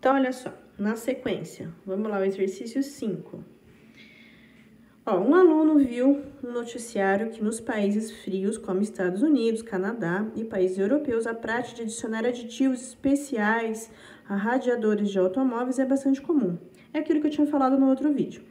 Então, olha só, na sequência, vamos lá, o exercício 5. Ó, um aluno viu um noticiário que nos países frios, como Estados Unidos, Canadá e países europeus, a prática de adicionar aditivos especiais a radiadores de automóveis é bastante comum. É aquilo que eu tinha falado no outro vídeo.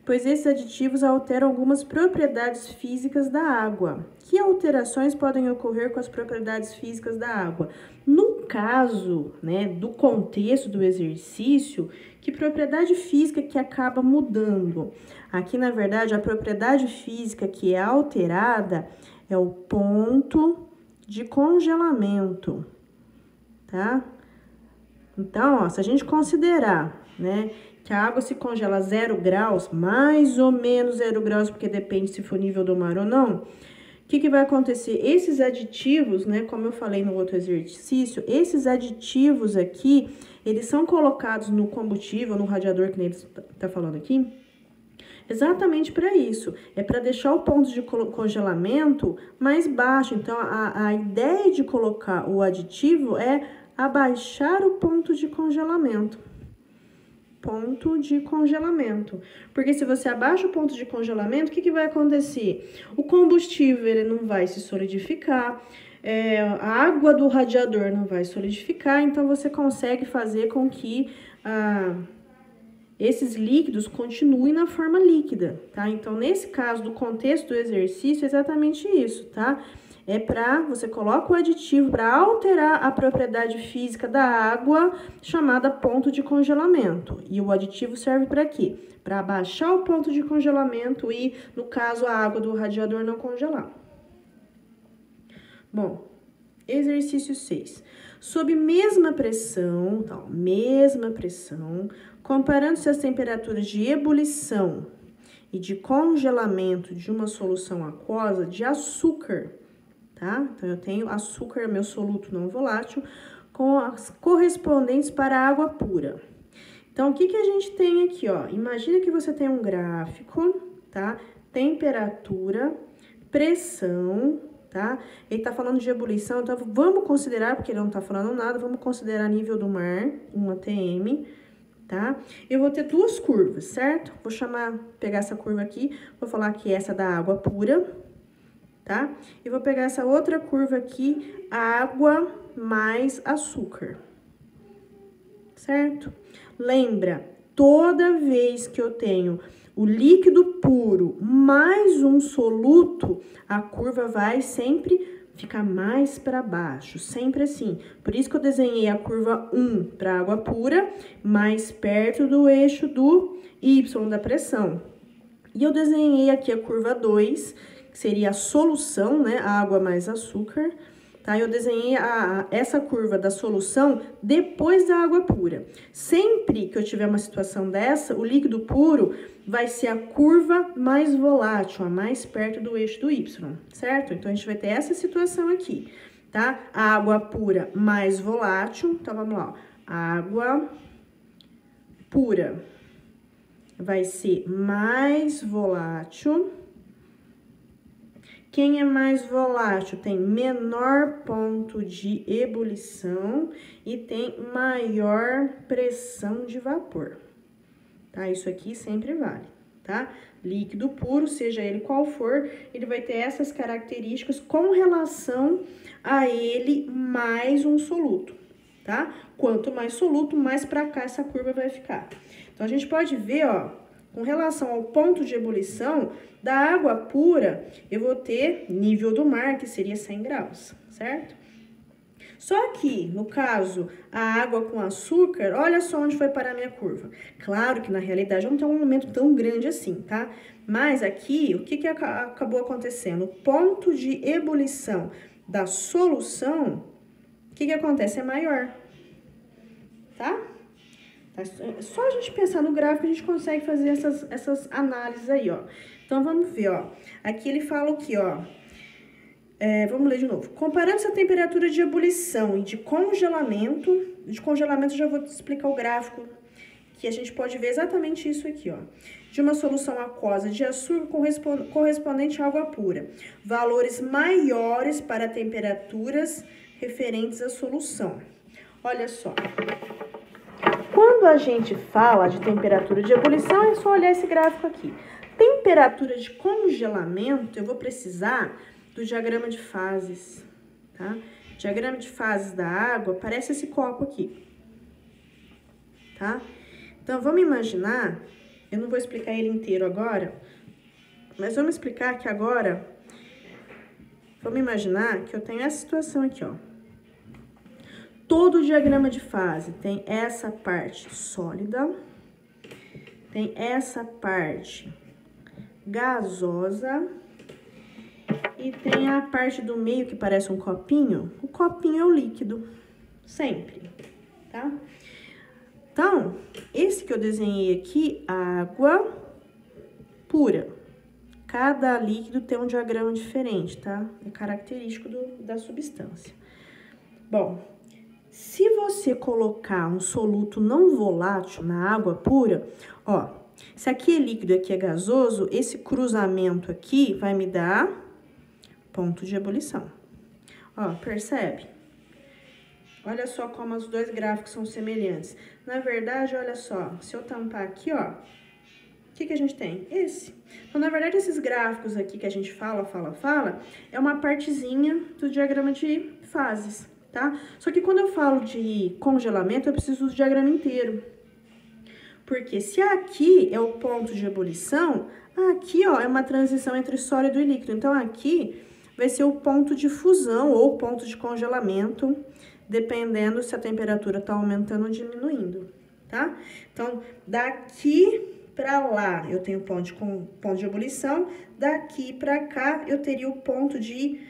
Pois esses aditivos alteram algumas propriedades físicas da água. Que alterações podem ocorrer com as propriedades físicas da água? No caso, né, do contexto do exercício, que propriedade física que acaba mudando? Aqui, na verdade, a propriedade física que é alterada é o ponto de congelamento, tá? Então, ó, se a gente considerar, né, que a água se congela a 0 graus, mais ou menos 0 graus, porque depende se for nível do mar ou não, o que vai acontecer? Esses aditivos, né, como eu falei no outro exercício, esses aditivos aqui, eles são colocados no combustível, no radiador, que nem ele tá falando aqui, exatamente para isso. É para deixar o ponto de congelamento mais baixo. Então, a ideia de colocar o aditivo é abaixar o ponto de congelamento. Ponto de congelamento. Porque se você abaixa o ponto de congelamento, o que vai acontecer? O combustível ele não vai se solidificar, a água do radiador não vai solidificar, então você consegue fazer com que esses líquidos continuem na forma líquida, tá? Então, nesse caso do contexto do exercício, é exatamente isso, tá? É para você coloca o aditivo para alterar a propriedade física da água, chamada ponto de congelamento. E o aditivo serve para quê? Para abaixar o ponto de congelamento e, no caso, a água do radiador não congelar. Bom, exercício 6. Sob mesma pressão, então, mesma pressão, comparando-se as temperaturas de ebulição e de congelamento de uma solução aquosa de açúcar, tá? Então, eu tenho açúcar, meu soluto não volátil, com as correspondentes para a água pura. Então, o que a gente tem aqui, ó? Imagina que você tem um gráfico, tá? Temperatura, pressão, tá? Ele tá falando de ebulição, então vamos considerar, porque ele não tá falando nada, vamos considerar nível do mar, 1 atm, tá? Eu vou ter duas curvas, certo? Vou pegar essa curva aqui, vou falar que essa é da água pura, tá? E vou pegar essa outra curva aqui, água mais açúcar, certo? Lembra, toda vez que eu tenho o líquido puro mais um soluto, a curva vai sempre ficar mais para baixo, sempre assim. Por isso que eu desenhei a curva 1 para água pura, mais perto do eixo do Y, da pressão. E eu desenhei aqui a curva 2, que seria a solução, né, água mais açúcar, tá? Eu desenhei essa curva da solução depois da água pura. Sempre que eu tiver uma situação dessa, o líquido puro vai ser a curva mais volátil, a mais perto do eixo do Y, certo? Então, a gente vai ter essa situação aqui, tá? A água pura mais volátil, então, vamos lá, ó. Água pura vai ser mais volátil. Quem é mais volátil tem menor ponto de ebulição e tem maior pressão de vapor, tá? Isso aqui sempre vale, tá? Líquido puro, seja ele qual for, ele vai ter essas características com relação a ele mais um soluto, tá? Quanto mais soluto, mais pra cá essa curva vai ficar. Então, a gente pode ver, ó, com relação ao ponto de ebulição da água pura, eu vou ter nível do mar, que seria 100 graus, certo? Só que, no caso, a água com açúcar, olha só onde foi parar a minha curva. Claro que, na realidade, não tem um aumento tão grande assim, tá? Mas aqui, o que acabou acontecendo? O ponto de ebulição da solução, o que acontece? É maior, tá? Só a gente pensar no gráfico, a gente consegue fazer essas análises aí, ó. Então, vamos ver, ó. Aqui ele fala o que, ó? Vamos ler de novo. Comparando a temperatura de ebulição e de congelamento já vou te explicar o gráfico, que a gente pode ver exatamente isso aqui, ó. De uma solução aquosa de açúcar correspondente à água pura. Valores maiores para temperaturas referentes à solução. Olha só. quando a gente fala de temperatura de ebulição, é só olhar esse gráfico aqui. Temperatura de congelamento, eu vou precisar do diagrama de fases, tá? Diagrama de fases da água, parece esse copo aqui, tá? Então, vamos imaginar, eu não vou explicar ele inteiro agora, mas vamos explicar que agora, vamos imaginar que eu tenho essa situação aqui, ó. Todo o diagrama de fase tem essa parte sólida, tem essa parte gasosa e tem a parte do meio que parece um copinho. O copinho é o líquido, sempre, tá? Então, esse que eu desenhei aqui, água pura. Cada líquido tem um diagrama diferente, tá? É característico da substância. Bom, se você colocar um soluto não volátil na água pura, ó, se aqui é líquido e aqui é gasoso, esse cruzamento aqui vai me dar ponto de ebulição. Ó, percebe? Olha só como os dois gráficos são semelhantes. Na verdade, olha só, se eu tampar aqui, ó, o que a gente tem? Esse. Então, na verdade, esses gráficos aqui que a gente fala, é uma partezinha do diagrama de fases, tá? Só que quando eu falo de congelamento, eu preciso do diagrama inteiro. Porque se aqui é o ponto de ebulição, aqui, ó, é uma transição entre sólido e líquido. Então, aqui vai ser o ponto de fusão ou ponto de congelamento, dependendo se a temperatura tá aumentando ou diminuindo, tá? Então, daqui para lá eu tenho ponto de ebulição, daqui para cá eu teria o ponto de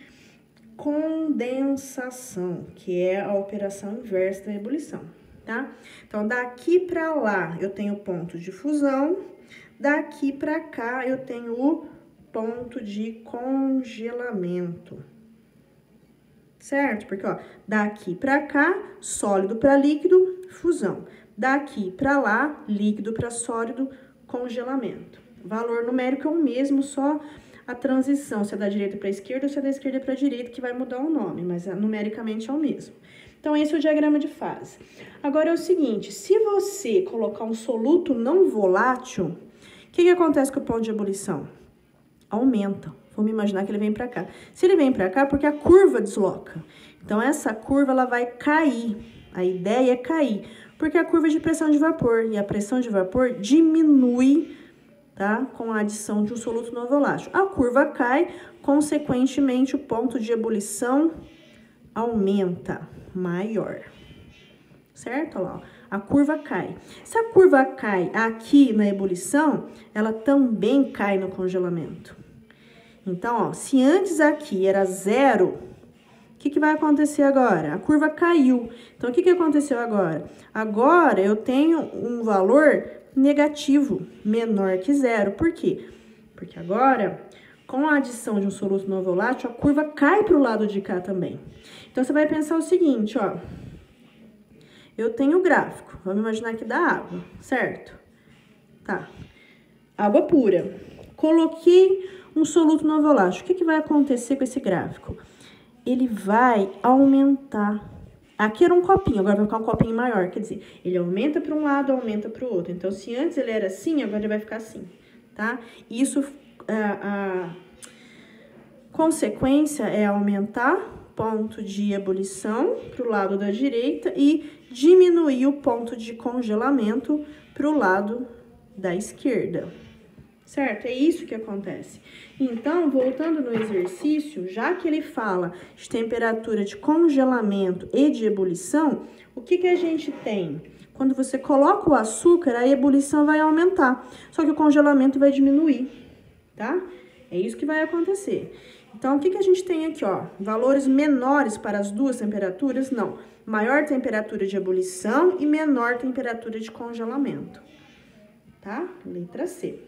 condensação, que é a operação inversa da ebulição, tá? Então, daqui para lá eu tenho o ponto de fusão, daqui para cá eu tenho o ponto de congelamento, certo? Porque, ó, daqui para cá, sólido para líquido, fusão. Daqui para lá, líquido para sólido, congelamento. O valor numérico é o mesmo, só a transição, se é da direita para a esquerda ou se é da esquerda para a direita, que vai mudar o nome, mas numericamente é o mesmo. Então, esse é o diagrama de fase. Agora, é o seguinte, se você colocar um soluto não volátil, o que acontece com o ponto de ebulição? Aumenta. Vamos imaginar que ele vem para cá. Se ele vem para cá, porque a curva desloca. Então, essa curva, ela vai cair. A ideia é cair, porque a curva é de pressão de vapor, e a pressão de vapor diminui, tá? Com a adição de um soluto não volátil. A curva cai, consequentemente, o ponto de ebulição aumenta, maior. Certo? Olha lá, ó. A curva cai. Se a curva cai aqui na ebulição, ela também cai no congelamento. Então, ó, se antes aqui era 0, o que vai acontecer agora? A curva caiu. Então, o que aconteceu agora? Agora, eu tenho um valor negativo, menor que 0. Por quê? Porque agora, com a adição de um soluto não volátil, a curva cai para o lado de cá também. Então, você vai pensar o seguinte, ó. Eu tenho o gráfico, vamos imaginar que dá água, certo? Tá. Água pura. Coloquei um soluto não volátil. O que vai acontecer com esse gráfico? Ele vai aumentar. Aqui era um copinho, agora vai ficar um copinho maior. Quer dizer, ele aumenta para um lado, aumenta para o outro. Então, se antes ele era assim, agora ele vai ficar assim, tá? Isso, a consequência é aumentar ponto de ebulição para o lado da direita e diminuir o ponto de congelamento para o lado da esquerda. Certo? É isso que acontece. Então, voltando no exercício, já que ele fala de temperatura de congelamento e de ebulição, o que a gente tem? Quando você coloca o açúcar, a ebulição vai aumentar, só que o congelamento vai diminuir, tá? É isso que vai acontecer. Então, o que a gente tem aqui, ó? Valores menores para as duas temperaturas? Não. Maior temperatura de ebulição e menor temperatura de congelamento, tá? Letra C.